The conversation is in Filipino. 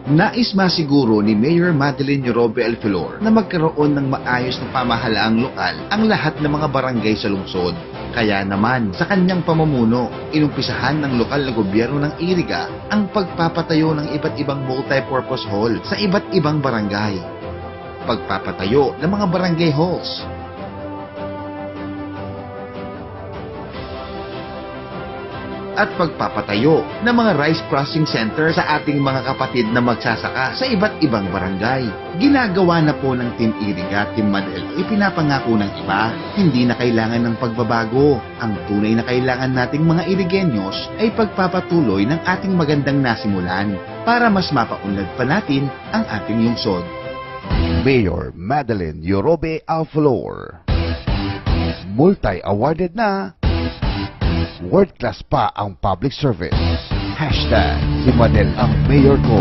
Nais masiguro ni Mayor Madel Alfelor na magkaroon ng maayos na pamahalaang lokal ang lahat ng mga barangay sa lungsod. Kaya naman, sa kanyang pamumuno, inumpisahan ng lokal na gobyerno ng Iriga ang pagpapatayo ng iba't ibang multi-purpose hall sa iba't ibang barangay. Pagpapatayo ng mga barangay halls, at pagpapatayo ng mga rice processing center sa ating mga kapatid na magsasaka sa iba't ibang barangay. Ginagawa na po ng Team Iriga, Team Madel, ipinapangako ng iba, hindi na kailangan ng pagbabago. Ang tunay na kailangan nating mga Irigenyos ay pagpapatuloy ng ating magandang nasimulan para mas mapaunlad pa natin ang ating lungsod. Mayor Madel Alfelor, multi-awarded na, world class pa ang public service. #si Madel ang mayor ko.